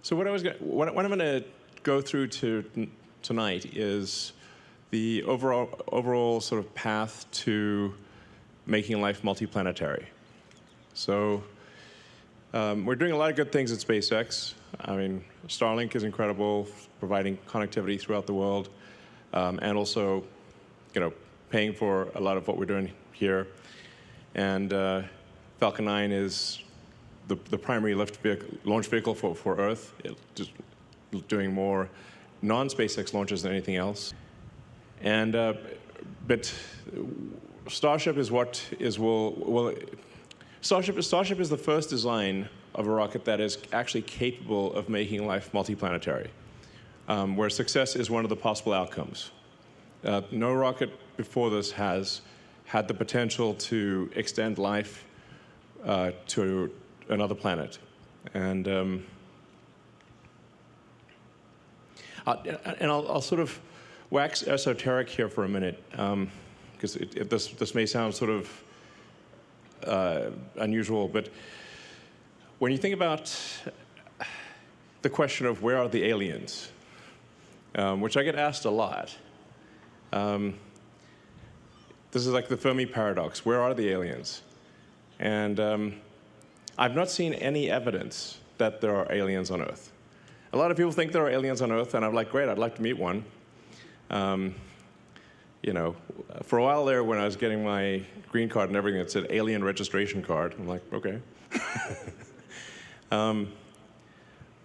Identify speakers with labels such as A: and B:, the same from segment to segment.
A: So what I'm going to go through tonight is the overall sort of path to making life multiplanetary. So we're doing a lot of good things at SpaceX. I mean, Starlink is incredible, providing connectivity throughout the world, and also, paying for a lot of what we're doing here. And Falcon 9 is the primary launch vehicle for Earth, just doing more non-SpaceX launches than anything else. And but Starship is Starship is the first design of a rocket that is actually capable of making life multiplanetary, where success is one of the possible outcomes. No rocket before this has had the potential to extend life to another planet. And I'll sort of wax esoteric here for a minute, because this may sound sort of unusual, but when you think about the question of where are the aliens, which I get asked a lot, this is like the Fermi paradox. Where are the aliens? And I've not seen any evidence that there are aliens on Earth. A lot of people think there are aliens on Earth, and I'm like, great, I'd like to meet one. For a while there, when I was getting my green card and everything, it said alien registration card. I'm like, okay.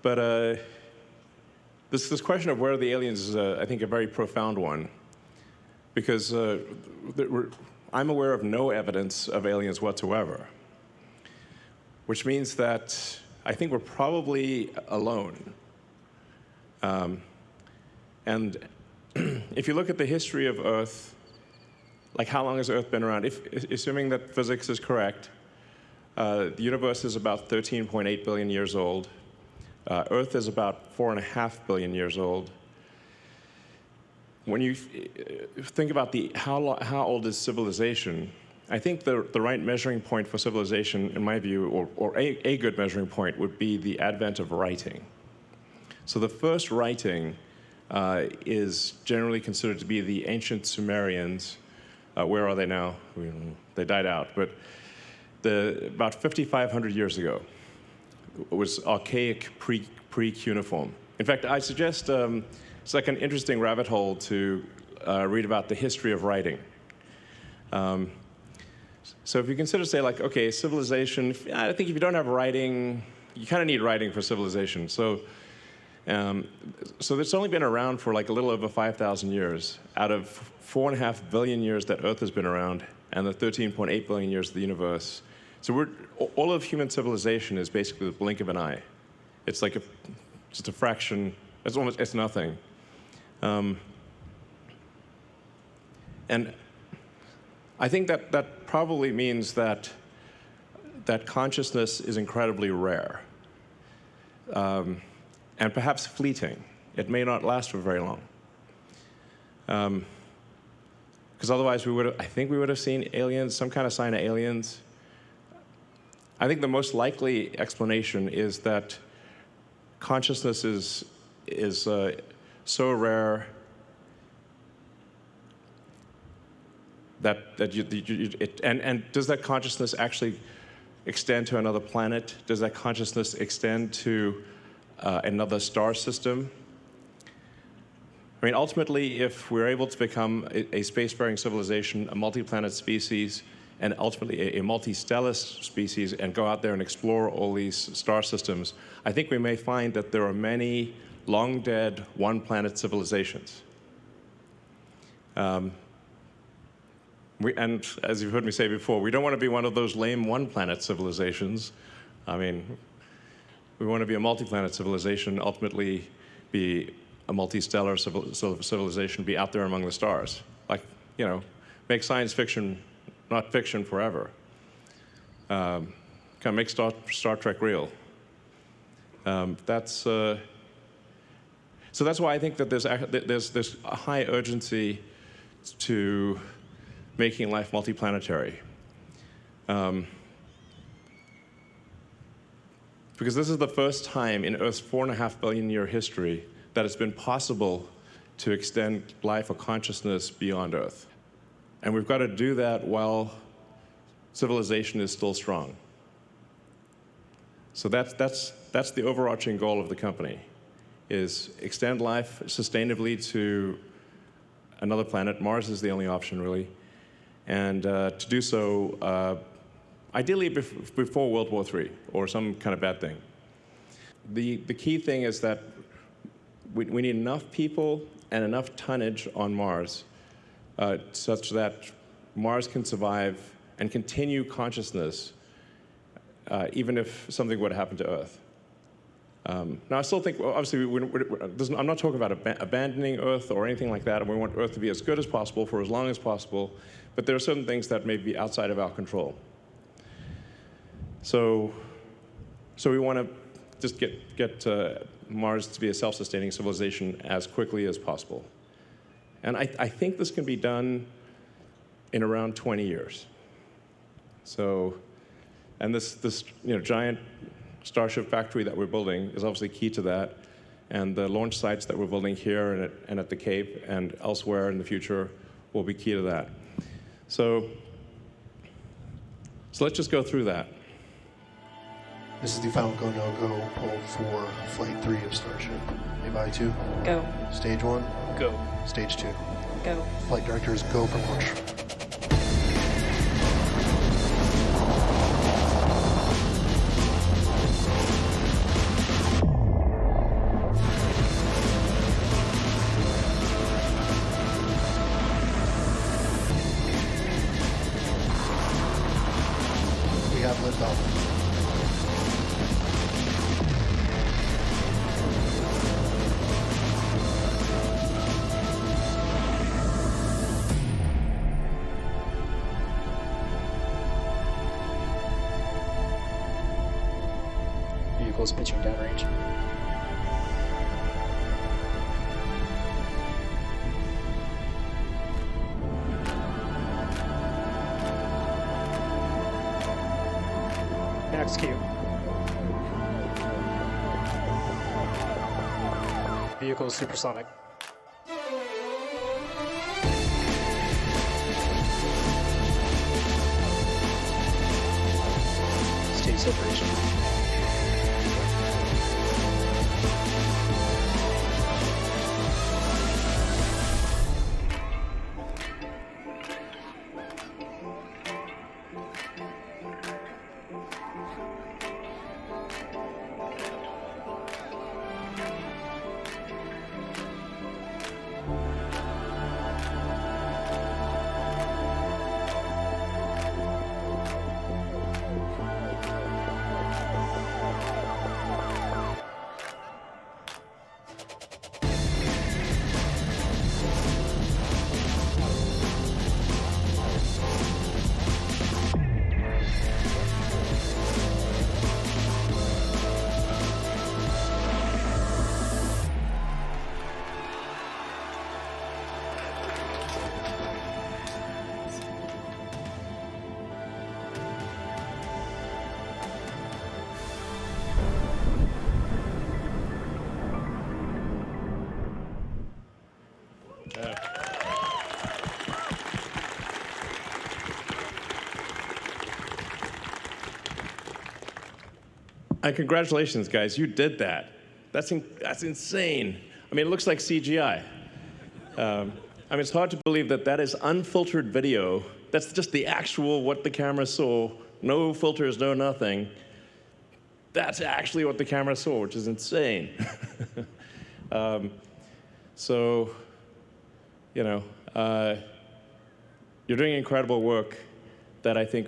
A: But this question of where are the aliens is, I think, a very profound one, because I'm aware of no evidence of aliens whatsoever, which means that I think we're probably alone. And if you look at the history of Earth, like how long has Earth been around? Assuming that physics is correct, the universe is about 13.8 billion years old. Earth is about 4.5 billion years old. When you think about how old is civilization, I think the right measuring point for civilization, in my view, or a good measuring point, would be the advent of writing. So the first writing is generally considered to be the ancient Sumerians. Where are they now? They died out, but about 5,500 years ago, it was archaic pre-cuneiform. In fact, I suggest it's like an interesting rabbit hole to read about the history of writing. So if you consider, say, like, okay, civilization, I think if you don't have writing, you kind of need writing for civilization. So it's only been around for like a little over 5,000 years out of 4.5 billion years that Earth has been around and the 13.8 billion years of the universe. So all of human civilization is basically the blink of an eye. It's like just a fraction. It's nothing. And I think that probably means that consciousness is incredibly rare. And perhaps fleeting. It may not last for very long. Because otherwise I think we would have seen aliens, some kind of sign of aliens. I think the most likely explanation is that consciousness is so rare that does that consciousness actually extend to another planet? Does that consciousness extend to another star system? I mean, ultimately, if we're able to become a spacefaring civilization, a multi-planet species, and ultimately a multi-stellar species, and go out there and explore all these star systems, I think we may find that there are many long-dead one-planet civilizations. And as you've heard me say before, we don't want to be one of those lame one-planet civilizations. I mean, we want to be a multi-planet civilization, ultimately be a multi-stellar civilization, be out there among the stars. Like, make science fiction not fiction forever. Kind of make Star Trek real. So that's why I think that there's a high urgency to making life multiplanetary. because this is the first time in Earth's 4.5 billion year history that it's been possible to extend life or consciousness beyond Earth. And we've got to do that while civilization is still strong. So that's the overarching goal of the company, is extend life sustainably to another planet. Mars is the only option, really. And to do so, ideally before World War III or some kind of bad thing. The key thing is that we need enough people and enough tonnage on Mars such that Mars can survive and continue consciousness even if something would happen to Earth. Now, I still think, well, obviously, I'm not talking about abandoning Earth or anything like that, and we want Earth to be as good as possible for as long as possible, but there are certain things that may be outside of our control. So we want to just get Mars to be a self-sustaining civilization as quickly as possible. And I think this can be done in around 20 years. So, and this giant Starship factory that we're building is obviously key to that. And the launch sites that we're building here and at the Cape and elsewhere in the future will be key to that. So let's just go through that.
B: This is the final go, no-go poll for Flight 3 of Starship. Anybody 2?
C: Go.
B: Stage 1?
D: Go.
B: Stage 2?
C: Go.
B: Flight directors, go for launch. We have liftoff.
D: Vehicles pitching downrange. Execute. Vehicle supersonic. Stage separation.
A: And congratulations, guys, you did that. That's insane. I mean, it looks like CGI. I mean, it's hard to believe that that is unfiltered video. That's just the actual what the camera saw. No filters, no nothing. That's actually what the camera saw, which is insane. So, you know, you're doing incredible work that I think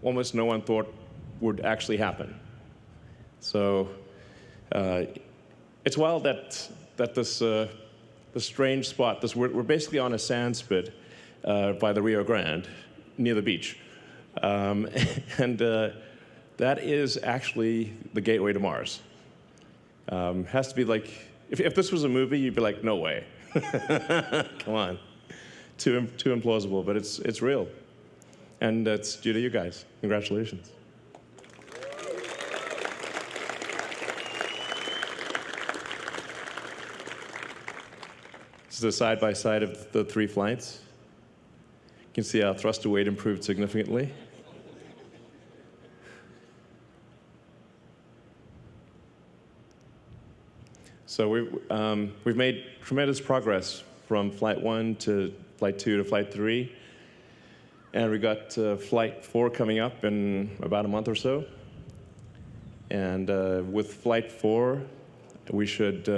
A: almost no one thought would actually happen. So it's wild that this strange spot, we're basically on a sand spit by the Rio Grande, near the beach. And that is actually the gateway to Mars. Has to be like, if this was a movie, you'd be like, no way. Come on. Too implausible, but it's real. And it's due to you guys. Congratulations. This is the side-by-side of the 3 flights. You can see our thruster weight improved significantly. So we've made tremendous progress from Flight 1 to Flight 2 to Flight 3. And we got Flight 4 coming up in about a month or so. And with Flight 4, we should,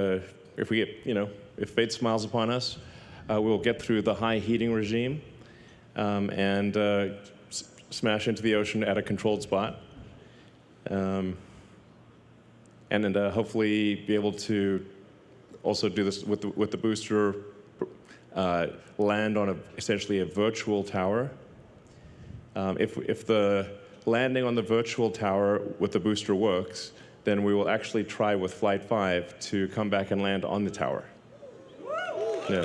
A: if we get, if fate smiles upon us, we'll get through the high heating regime and smash into the ocean at a controlled spot. And then hopefully be able to also do this with the booster, land on essentially a virtual tower. If the landing on the virtual tower with the booster works, then we will actually try with Flight 5 to come back and land on the tower. Yeah.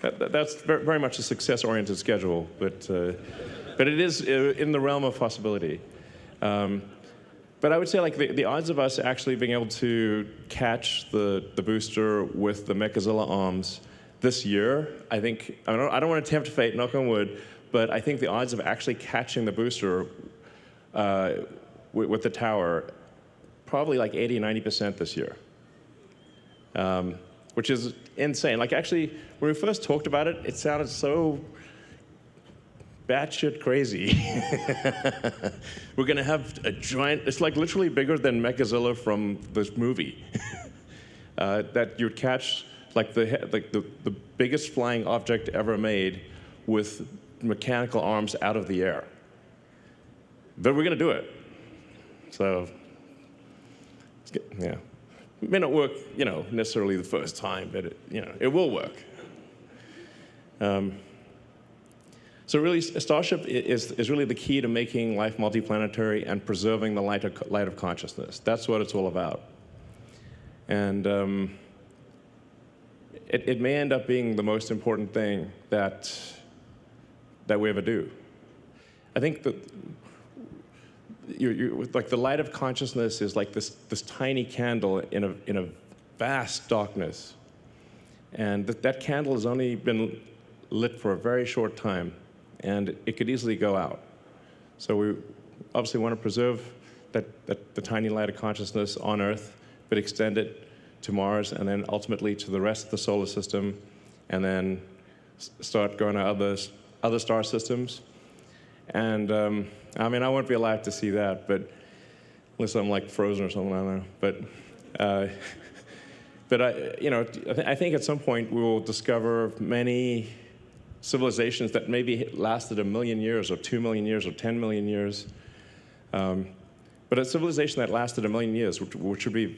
A: That's very much a success-oriented schedule, but it is in the realm of possibility. But I would say, like, the odds of us actually being able to catch the booster with the Mechazilla arms this year, I think, I don't want to tempt fate, knock on wood, but I think the odds of actually catching the booster with the tower, probably like 80, 90% this year, which is insane. Like, actually, when we first talked about it, it sounded so batshit crazy. We're going to have a giant, it's like literally bigger than Mechazilla from this movie, that you'd catch like the biggest flying object ever made with mechanical arms out of the air. But we're going to do it. So, yeah. It may not work, necessarily the first time, but it will work. So really, Starship is really the key to making life multiplanetary and preserving the light of consciousness. That's what it's all about. And it may end up being the most important thing that we ever do. I think that like the light of consciousness is like this tiny candle in a vast darkness, and that candle has only been lit for a very short time, and it could easily go out. So we obviously want to preserve the tiny light of consciousness on Earth, but extend it to Mars, and then ultimately to the rest of the solar system, and then start going to other star systems. And I mean, I won't be alive to see that, but unless I'm like frozen or something, I don't know. But I think at some point we will discover many civilizations that maybe lasted 1 million years, or 2 million years, or 10 million years. But a civilization that lasted 1 million years, which would be,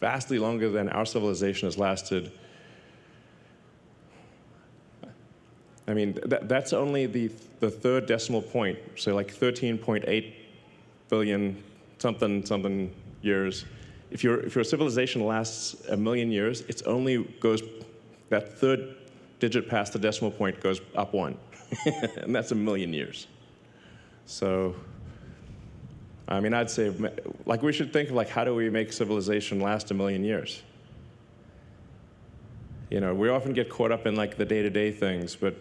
A: vastly longer than our civilization has lasted. I mean, that's only the third decimal point, so like 13.8 billion something years. If your civilization lasts 1 million years, it's only goes, that third digit past the decimal point goes up 1, and that's 1 million years. So, I mean, I'd say, like, we should think of, like, how do we make civilization last 1 million years? We often get caught up in, like, the day-to-day things, but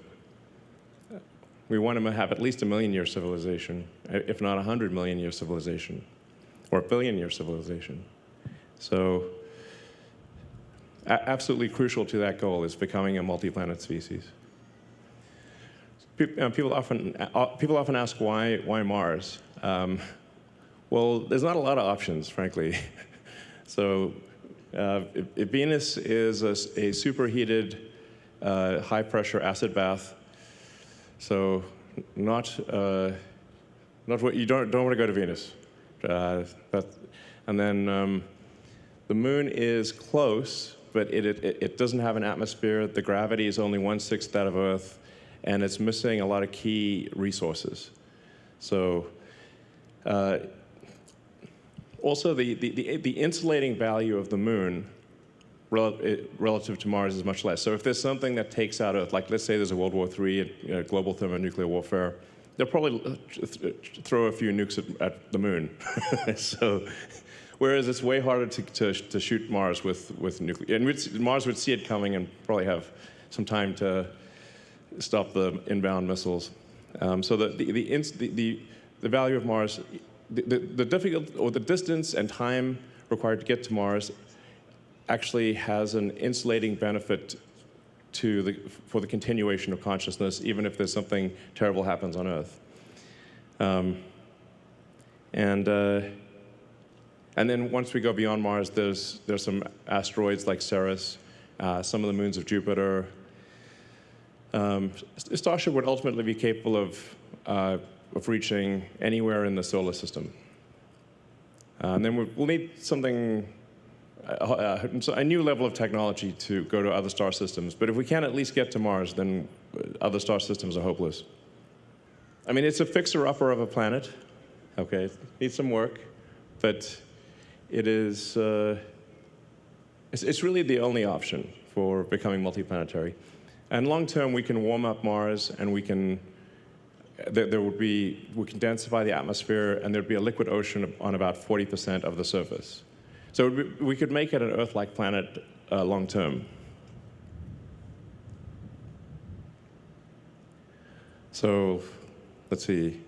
A: we want to have at least 1 million-year civilization, if not 100 million-year civilization, or 1 billion-year civilization. So, absolutely crucial to that goal is becoming a multi-planet species. People often ask why Mars. Well, there's not a lot of options, frankly. So, if Venus is a superheated, high-pressure acid bath. So, not what you don't want to go to Venus. And then the Moon is close, but it doesn't have an atmosphere. The gravity is only 1/6 that of Earth, and it's missing a lot of key resources. So. Also, the insulating value of the Moon relative to Mars is much less. So if there's something that takes out Earth, like let's say there's a World War III, global thermonuclear warfare, they'll probably throw a few nukes at the Moon. So, Whereas it's way harder to shoot Mars with nuclear. And Mars would see it coming and probably have some time to stop the inbound missiles. So the value of Mars, the distance and time required to get to Mars actually has an insulating benefit for the continuation of consciousness, even if there's something terrible happens on Earth. And then once we go beyond Mars, there's some asteroids like Ceres, some of the moons of Jupiter. Starship would ultimately be capable of reaching anywhere in the solar system. And then we'll need something, a new level of technology to go to other star systems. But if we can't at least get to Mars, then other star systems are hopeless. I mean, it's a fixer-upper of a planet. Okay, it needs some work, but it is, it's really the only option for becoming multiplanetary. And long-term, we can warm up Mars, and we can densify the atmosphere, and there'd be a liquid ocean on about 40% of the surface. So we could make it an Earth-like planet long-term. So let's see.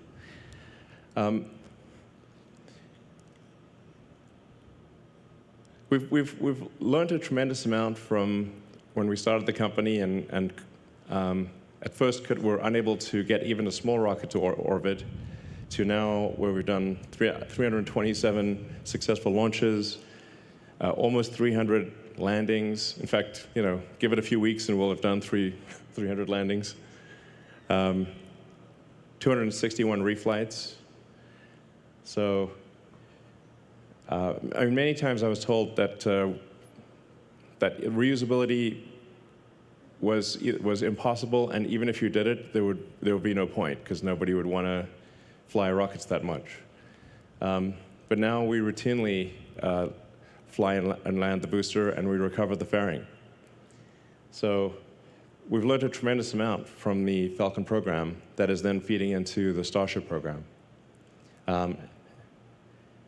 A: We've learned a tremendous amount from when we started the company, and at first we're unable to get even a small rocket to orbit, to now where we've done 327 successful launches, almost 300 landings. In fact, give it a few weeks and we'll have done 300 landings. 261 reflights. So, I mean, many times I was told that that reusability was impossible, and even if you did it, there would be no point because nobody would want to fly rockets that much. But now we routinely fly and land the booster, and we recover the fairing. So we've learned a tremendous amount from the Falcon program that is then feeding into the Starship program.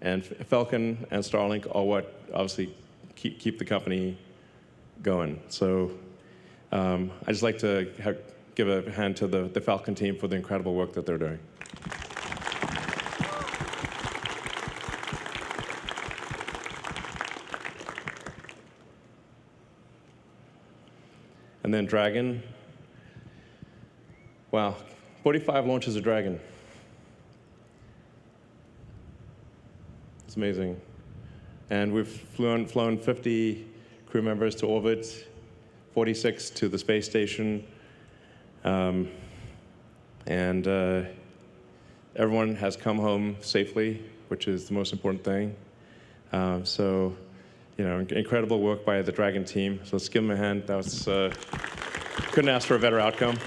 A: And Falcon and Starlink are what obviously keep the company going. So I'd just like to give a hand to the Falcon team for the incredible work that they're doing. And then Dragon. Wow, 45 launches of Dragon. It's amazing. And we've flown 50 crew members to orbit, 46 to the space station. And everyone has come home safely, which is the most important thing. So, incredible work by the Dragon team. So let's give them a hand. That was, couldn't ask for a better outcome.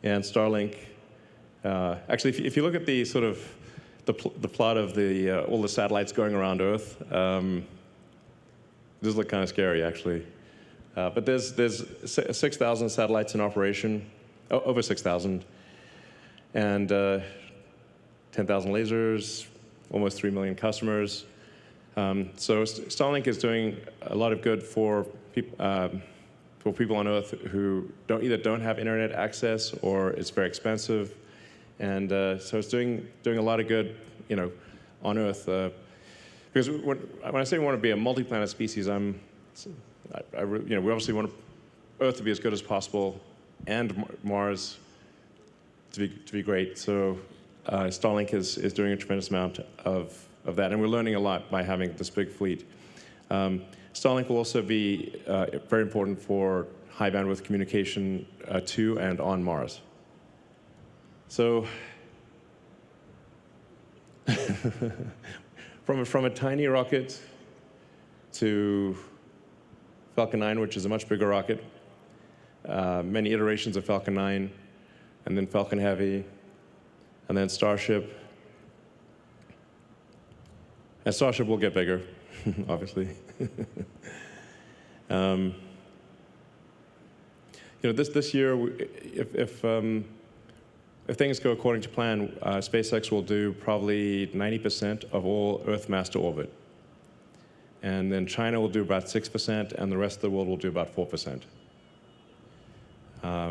A: And Starlink, actually, if you look at the sort of the plot of all the satellites going around Earth, these look kind of scary, actually. But there's 6,000 satellites in operation, over 6,000, and 10,000 lasers, almost 3 million customers. So Starlink is doing a lot of good for people on Earth who either don't have internet access or it's very expensive, and so it's doing a lot of good, on Earth. Because when I say we want to be a multi-planet species, we obviously want Earth to be as good as possible, and Mars to be great. So Starlink is doing a tremendous amount of that, and we're learning a lot by having this big fleet. Starlink will also be very important for high bandwidth communication to and on Mars. So, from a tiny rocket to Falcon 9, which is a much bigger rocket, many iterations of Falcon 9, and then Falcon Heavy, and then Starship. And Starship will get bigger, obviously. this year, if things go according to plan, SpaceX will do probably 90% of all Earth mass to orbit. And then China will do about 6%, and the rest of the world will do about 4%,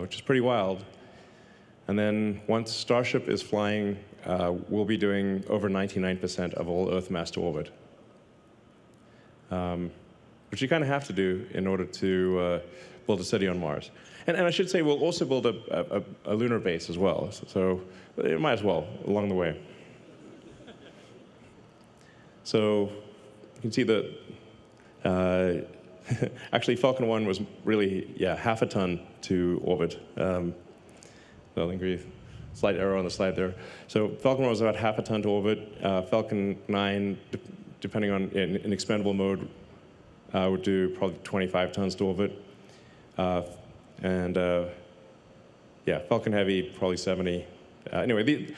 A: which is pretty wild. And then once Starship is flying, we'll be doing over 99% of all Earth mass to orbit, which you kind of have to do in order to build a city on Mars. And I should say, we'll also build a lunar base as well, so it might as well along the way. So you can see that actually Falcon 1 was really, half a ton to orbit. So I think we slight error on the slide there. So Falcon 1 was about half a ton to orbit. Falcon 9, depending on in expendable mode, would do probably 25 tons to orbit. Falcon Heavy, probably 70. Anyway,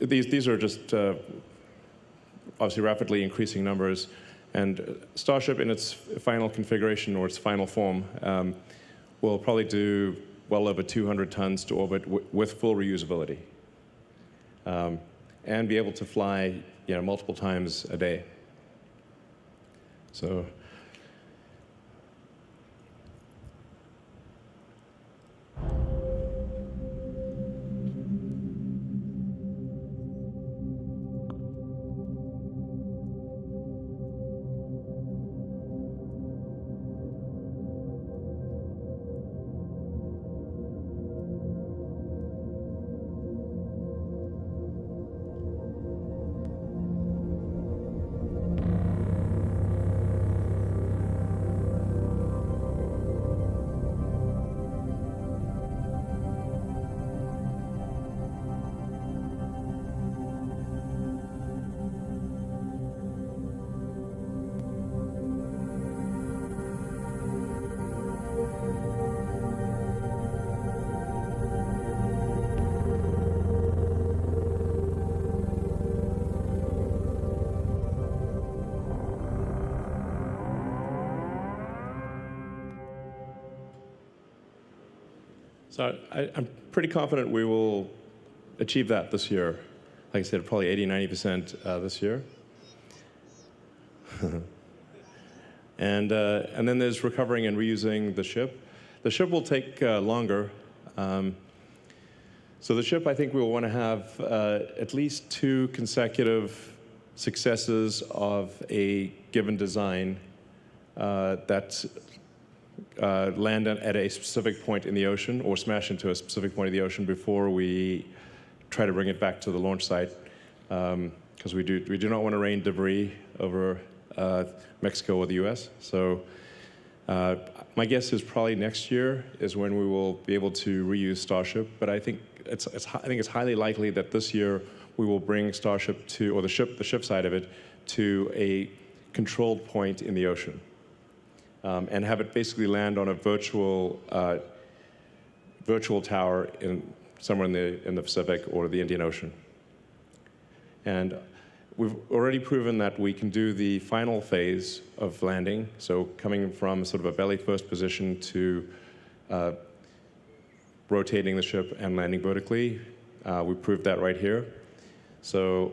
A: these are just obviously rapidly increasing numbers. And Starship, in its final configuration or its final form, will probably do well over 200 tons to orbit with full reusability, and be able to fly multiple times a day. So. So I'm pretty confident we will achieve that this year. Like I said, probably 80–90% this year. And then there's recovering and reusing the ship. The ship will take longer. So the ship, I think we will want to have at least 2 consecutive successes of a given design that land at a specific point in the ocean or smash into a specific point of the ocean before we try to bring it back to the launch site, because we do not want to rain debris over Mexico or the U.S. So my guess is probably next year is when we will be able to reuse Starship. But I think it's highly likely that this year we will bring Starship to, or the ship side of it, to a controlled point in the ocean. And have it basically land on a virtual tower somewhere in the Pacific or the Indian Ocean. And we've already proven that we can do the final phase of landing, so coming from sort of a belly-first position to rotating the ship and landing vertically. We proved that right here. So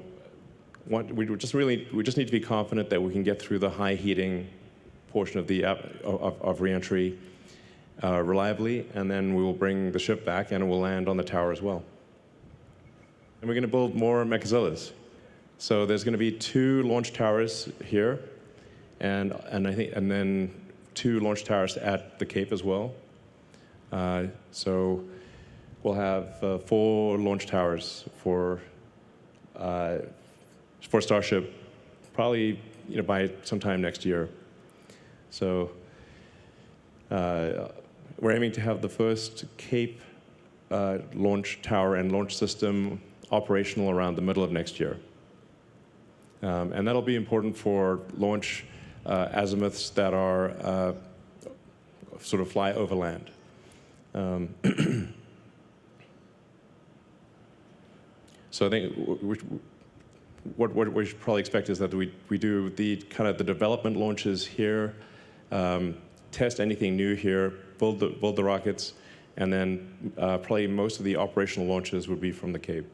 A: we just need to be confident that we can get through the high heating portion of reentry reliably, and then we will bring the ship back and it will land on the tower as well. And we're going to build more Mechazillas. So there's going to be 2 launch towers here, and then 2 launch towers at the Cape as well. So we'll have 4 launch towers for Starship, probably by sometime next year. So we're aiming to have the first Cape launch tower and launch system operational around the middle of next year. And that'll be important for launch azimuths that are sort of fly over land. So I think what we should probably expect is that we do the kind of the development launches here, test anything new here, build the rockets, and then probably most of the operational launches would be from the Cape.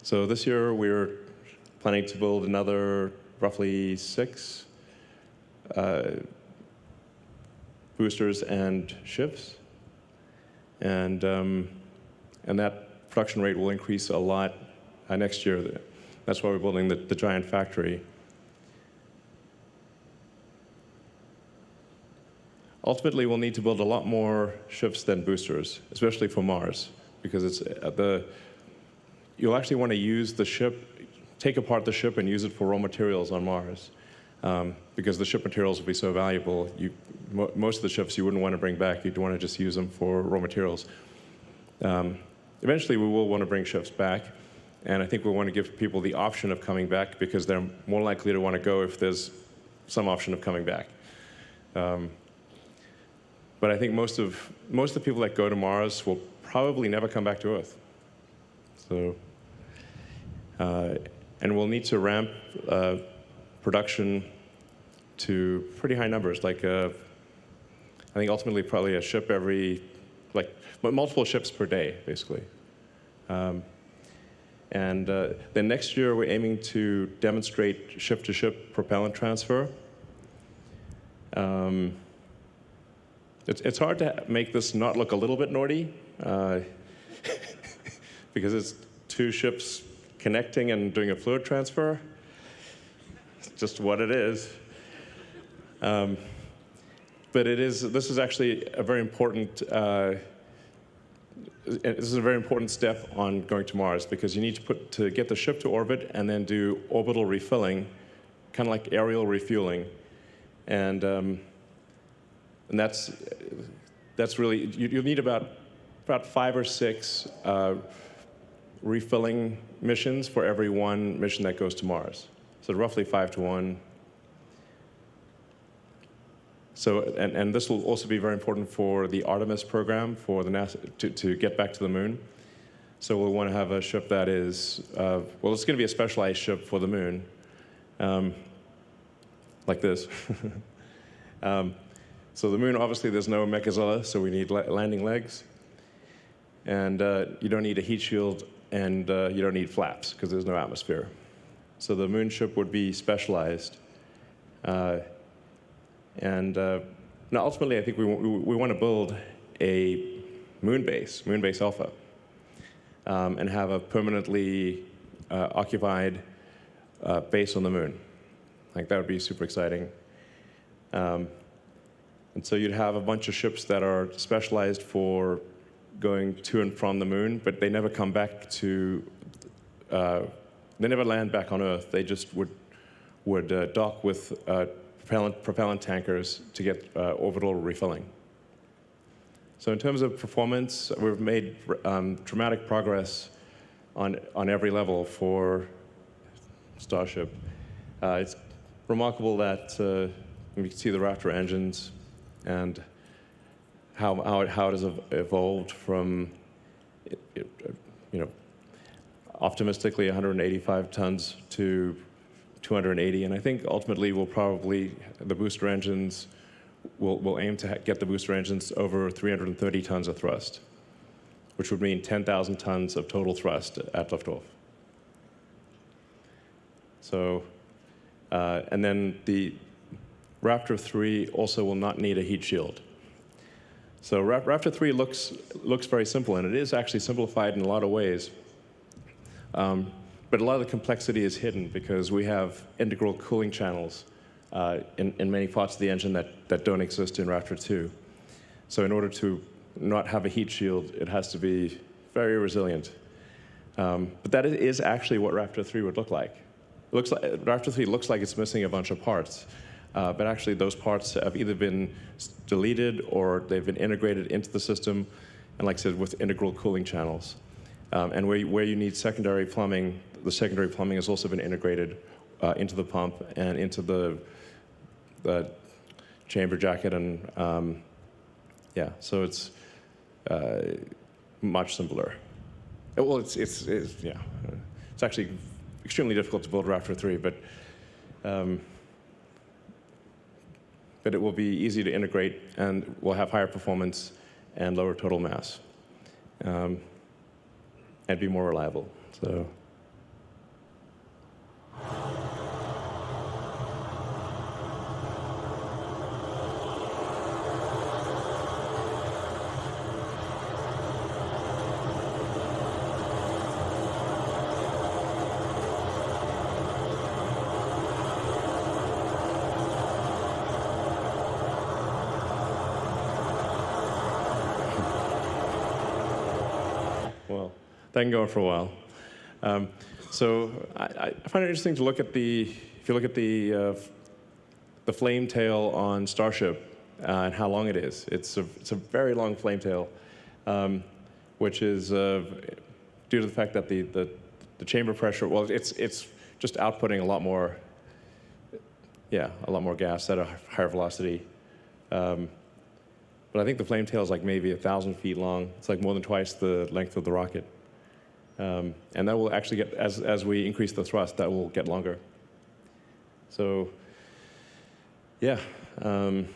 A: So this year we're planning to build another roughly 6 boosters and ships, and that production rate will increase a lot next year. That's why we're building the giant factory. Ultimately, we'll need to build a lot more ships than boosters, especially for Mars, because it's you'll actually want to use the ship, take apart the ship and use it for raw materials on Mars, because the ship materials will be so valuable. Most of the ships you wouldn't want to bring back. You'd want to just use them for raw materials. Eventually, we will want to bring ships back, and I think we'll want to give people the option of coming back because they're more likely to want to go if there's some option of coming back. But I think most of the people that go to Mars will probably never come back to Earth. So, and we'll need to ramp production to pretty high numbers. Like, I think ultimately probably a ship every, but multiple ships per day, basically. And then next year we're aiming to demonstrate ship-to-ship propellant transfer. It's hard to make this not look a little bit naughty, because it's 2 ships connecting and doing a fluid transfer. It's just what it is. But this is actually a very important step on going to Mars, because you need to get the ship to orbit and then do orbital refilling, kind of like aerial refueling, and that's really you'll need about 5 or 6 refilling missions for every 1 mission that goes to Mars. So roughly 5 to 1. So, and this will also be very important for the Artemis program for the NASA to get back to the moon. So we'll want to have a ship that is, well, it's going to be a specialized ship for the moon, like this. So the moon, obviously, there's no mechazilla, so we need landing legs. And you don't need a heat shield, and you don't need flaps, because there's no atmosphere. So the moon ship would be specialized. Now, ultimately, I think we want to build a moon base Alpha, and have a permanently occupied base on the moon. Like, that would be super exciting. And so you'd have a bunch of ships that are specialized for going to and from the moon, but they never come back to, they never land back on Earth. They just would dock with propellant tankers to get orbital refilling. So in terms of performance, we've made dramatic progress on every level for Starship. It's remarkable that you can see the Raptor engines and how it has evolved from, optimistically 185 tons to 280, and I think ultimately the booster engines will aim to get the booster engines over 330 tons of thrust, which would mean 10,000 tons of total thrust at liftoff. So, and then the Raptor 3 also will not need a heat shield. So Raptor 3 looks very simple, and it is actually simplified in a lot of ways. But a lot of the complexity is hidden because we have integral cooling channels in many parts of the engine that don't exist in Raptor 2. So in order to not have a heat shield, it has to be very resilient. But that is actually what Raptor 3 would look like. Raptor 3 looks like it's missing a bunch of parts. But actually, those parts have either been deleted or they've been integrated into the system, and like I said, with integral cooling channels. And where you need secondary plumbing, the secondary plumbing has also been integrated into the pump and into the chamber jacket, and so it's much simpler. Well, it's actually extremely difficult to build Raptor 3, but but it will be easy to integrate and will have higher performance and lower total mass, and be more reliable. So. Well, that can go on for a while. So I find it interesting to look at if you look at the flame tail on Starship and how long it is. It's a very long flame tail, which is due to the fact that the chamber pressure, well, it's just outputting a lot more gas at a higher velocity. But I think the flame tail is like maybe 1,000 feet long. It's like more than twice the length of the rocket. And that will actually get, as we increase the thrust, that will get longer. So, yeah. And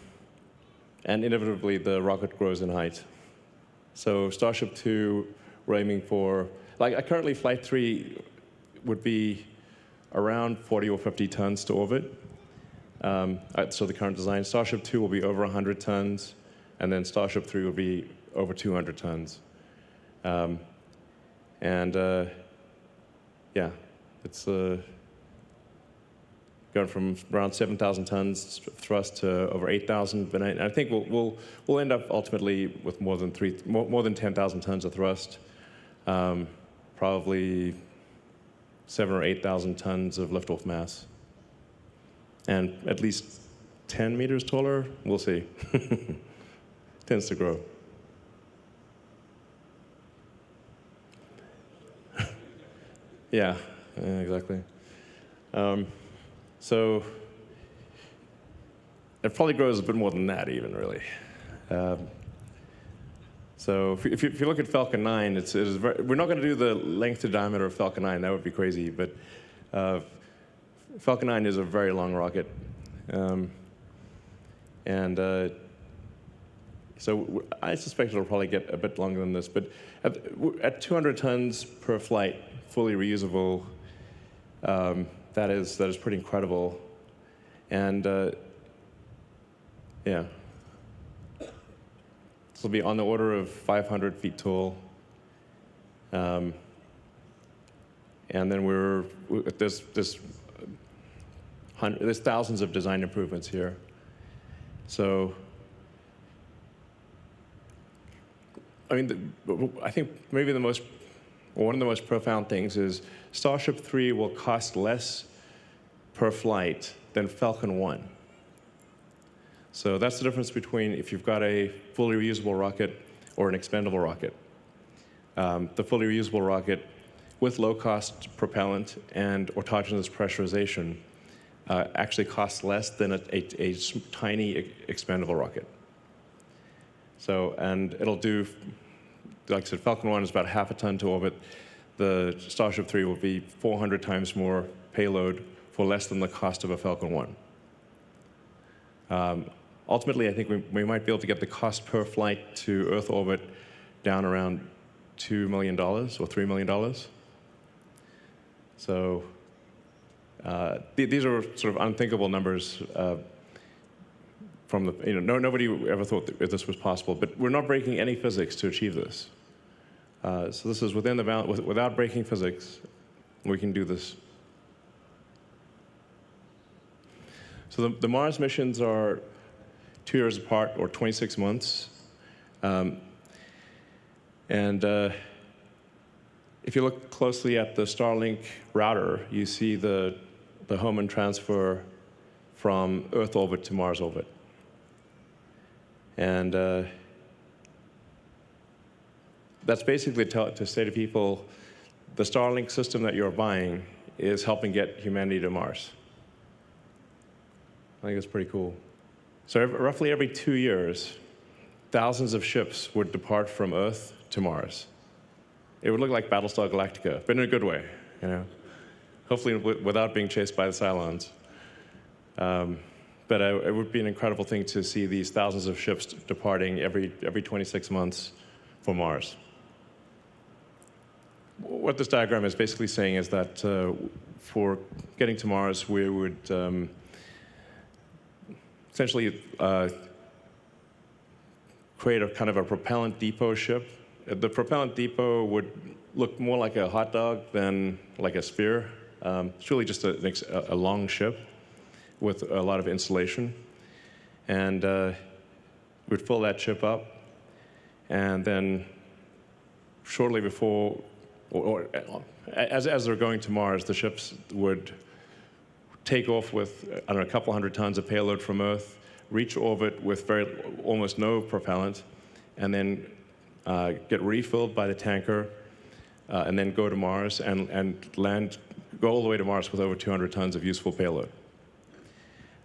A: inevitably, the rocket grows in height. So Starship 2, we're aiming for, like currently Flight 3 would be around 40 or 50 tons to orbit. So the current design. Starship 2 will be over 100 tons. And then Starship 3 will be over 200 tons. Yeah, it's going from around 7,000 tons thrust to over 8,000. But I think we'll end up ultimately with more than 10,000 tons of thrust, probably 7,000 or 8,000 tons of liftoff mass, and at least 10 meters taller. We'll see. Tends to grow. Yeah, exactly. So it probably grows a bit more than that, even really. So if you look at Falcon 9, we're not going to do the length to diameter of Falcon 9. That would be crazy. But Falcon 9 is a very long rocket, so I suspect it'll probably get a bit longer than this. But at 200 tons per flight, fully reusable, that is pretty incredible. And yeah, this will be on the order of 500 feet tall. And then there's thousands of design improvements here. So. I mean, I think maybe one of the most profound things is Starship 3 will cost less per flight than Falcon 1. So that's the difference between if you've got a fully reusable rocket or an expendable rocket. The fully reusable rocket with low-cost propellant and autogenous pressurization actually costs less than a tiny expendable rocket. So, and it'll do, like I said, Falcon 1 is about half a ton to orbit. The Starship 3 will be 400 times more payload for less than the cost of a Falcon 1. Ultimately, I think we might be able to get the cost per flight to Earth orbit down around $2 million or $3 million. So these are sort of unthinkable numbers. From the, nobody ever thought that this was possible, but we're not breaking any physics to achieve this. So this is within the bound, without breaking physics, we can do this. So the Mars missions are 2 years apart, or 26 months. And if you look closely at the Starlink router, you see the Hohmann transfer from Earth orbit to Mars orbit. And that's basically to say to people, the Starlink system that you're buying is helping get humanity to Mars. I think it's pretty cool. So roughly every 2 years, thousands of ships would depart from Earth to Mars. It would look like Battlestar Galactica, but in a good way, Hopefully without being chased by the Cylons. but it would be an incredible thing to see these thousands of ships departing every 26 months for Mars. What this diagram is basically saying is that for getting to Mars, we would essentially create a kind of a propellant depot ship. The propellant depot would look more like a hot dog than like a sphere. It's really just a long ship with a lot of insulation. And we'd fill that ship up, and then shortly before, or as they're going to Mars, the ships would take off with, I don't know, a couple hundred tons of payload from Earth, reach orbit with almost no propellant, and then get refilled by the tanker, and then go to Mars and go all the way to Mars with over 200 tons of useful payload.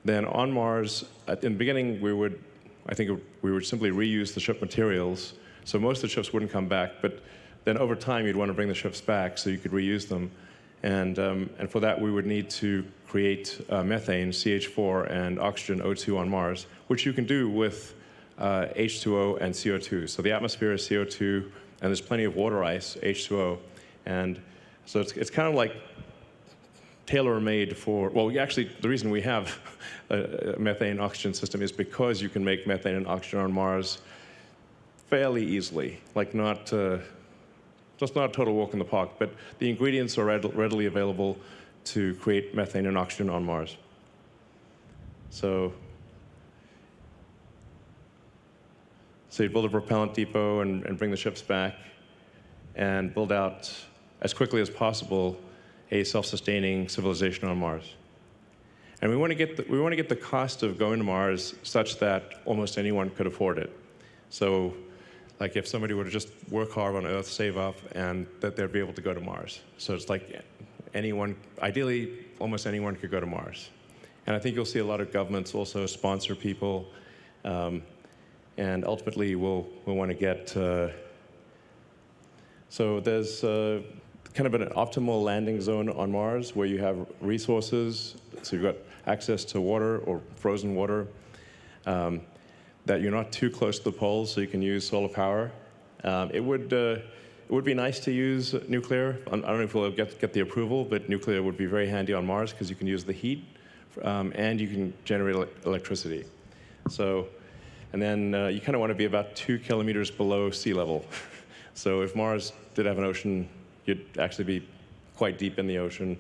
A: Then on Mars, in the beginning, we would simply reuse the ship materials, so most of the ships wouldn't come back, but then over time, you'd want to bring the ships back so you could reuse them. And for that, we would need to create methane, CH4, and oxygen, O2 on Mars, which you can do with H2O and CO2. So the atmosphere is CO2, and there's plenty of water ice, H2O. And so it's kind of like tailor-made for, well, actually, the reason we have a methane oxygen system is because you can make methane and oxygen on Mars fairly easily, like just not a total walk in the park, but the ingredients are readily available to create methane and oxygen on Mars. So you build a propellant depot and bring the ships back and build out, as quickly as possible, a self-sustaining civilization on Mars. And we want to get the cost of going to Mars such that almost anyone could afford it. So, like if somebody were to just work hard on Earth, save up, and that they'd be able to go to Mars. So it's like anyone, ideally, almost anyone could go to Mars. And I think you'll see a lot of governments also sponsor people, and ultimately we'll want to get, so there's kind of an optimal landing zone on Mars where you have resources, so you've got access to water or frozen water, that you're not too close to the poles, so you can use solar power. It would be nice to use nuclear. I don't know if we'll get the approval, but nuclear would be very handy on Mars because you can use the heat, and you can generate electricity. So, and then you kind of want to be about 2 kilometers below sea level. So if Mars did have an ocean, you'd actually be quite deep in the ocean,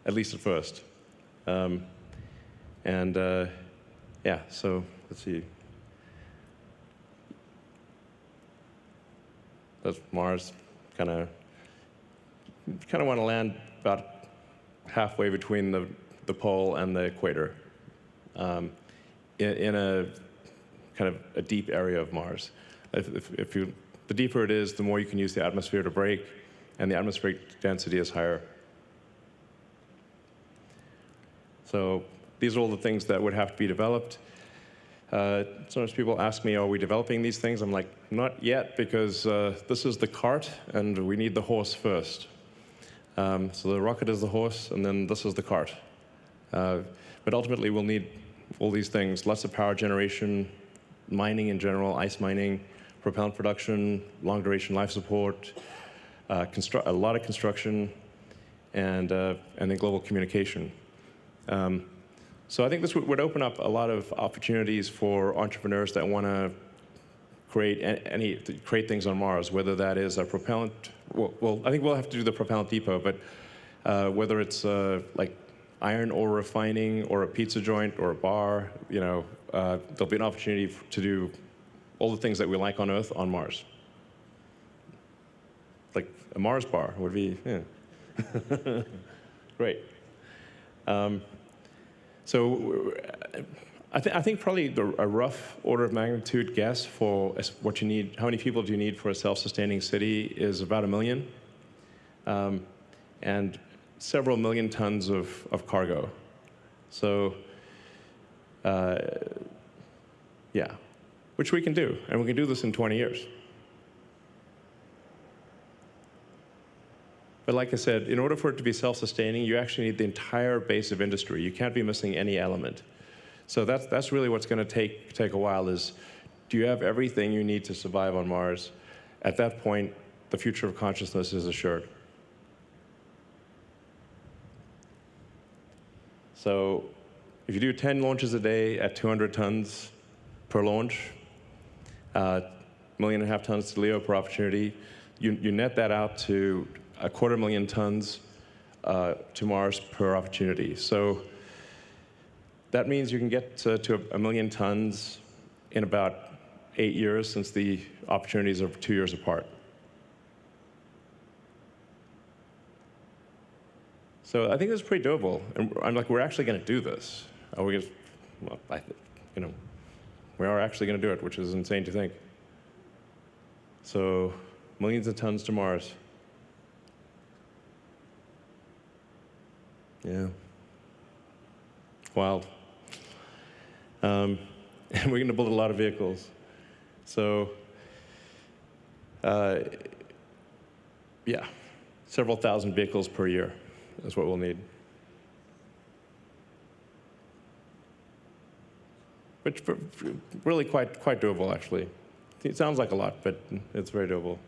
A: at least at first. Yeah, so let's see. That's Mars. Kind of want to land about halfway between the pole and the equator, in a kind of a deep area of Mars. The deeper it is, the more you can use the atmosphere to brake, and the atmospheric density is higher. So these are all the things that would have to be developed. Sometimes people ask me, are we developing these things? I'm like, not yet, because this is the cart, and we need the horse first. So the rocket is the horse, and then this is the cart. But ultimately, we'll need all these things: lots of power generation, mining in general, ice mining, propellant production, long-duration life support, a lot of construction, and then global communication. So I think this would open up a lot of opportunities for entrepreneurs that want to create things on Mars, whether that is a propellant. Well, I think we'll have to do the propellant depot, but whether it's like iron ore refining or a pizza joint or a bar, there'll be an opportunity to do all the things that we like on Earth on Mars. Like a Mars bar would be, yeah. Great. So I think probably a rough order of magnitude guess for what you need, how many people do you need for a self-sustaining city is about 1 million, and several million tons of cargo. So, yeah, which we can do, and we can do this in 20 years. But like I said, in order for it to be self-sustaining, you actually need the entire base of industry. You can't be missing any element. So that's really what's going to take a while is, do you have everything you need to survive on Mars? At that point, the future of consciousness is assured. So if you do 10 launches a day at 200 tons per launch, 1.5 million tons to LEO per opportunity, you net that out to 250,000 tons to Mars per opportunity. So that means you can get to 1 million tons in about 8 years, since the opportunities are 2 years apart. So I think this is pretty doable. And I'm like, we're actually going to do this. Are we just, well, we are actually going to do it, which is insane to think. So millions of tons to Mars. Yeah. Wild. And we're going to build a lot of vehicles. So, yeah, several thousand vehicles per year is what we'll need. Which really quite doable, actually. It sounds like a lot, but it's very doable.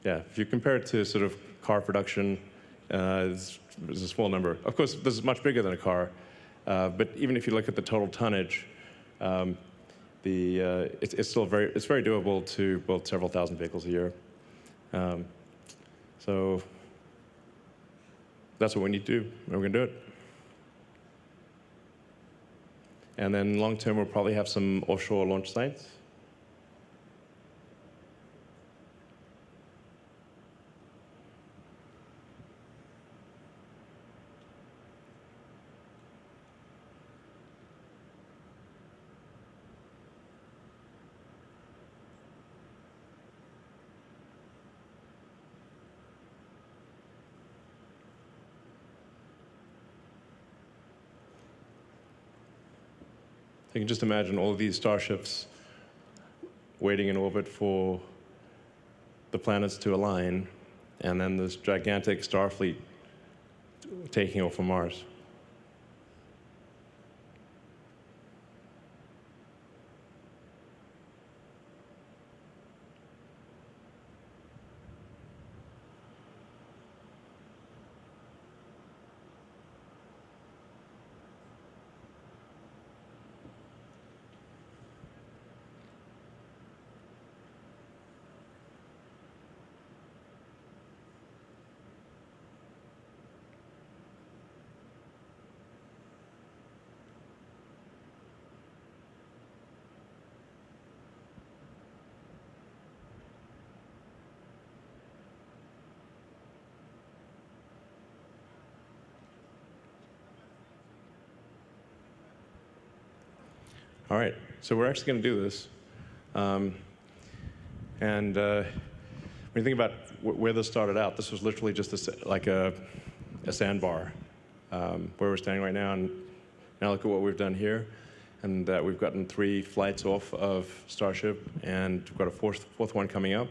A: Yeah, if you compare it to sort of car production, it's a small number. Of course, this is much bigger than a car, but even if you look at the total tonnage, it's still very doable to build several thousand vehicles a year. So that's what we need to do, and we're going to do it. And then long term, we'll probably have some offshore launch sites. You can just imagine all of these starships waiting in orbit for the planets to align, and then this gigantic Starfleet taking off from Mars. All right, so we're actually going to do this. And when you think about where this started out, this was literally just like a sandbar where we're standing right now. And now look at what we've done here. And we've gotten 3 flights off of Starship, and we've got a fourth one coming up.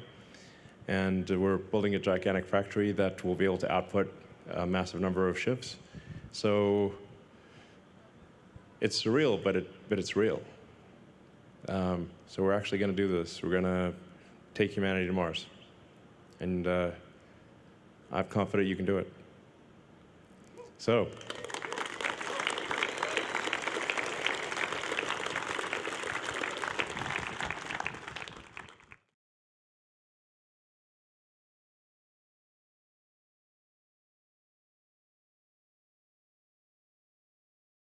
A: And we're building a gigantic factory that will be able to output a massive number of ships. So it's surreal, but it's real. So we're actually going to do this. We're going to take humanity to Mars. And I'm confident you can do it. So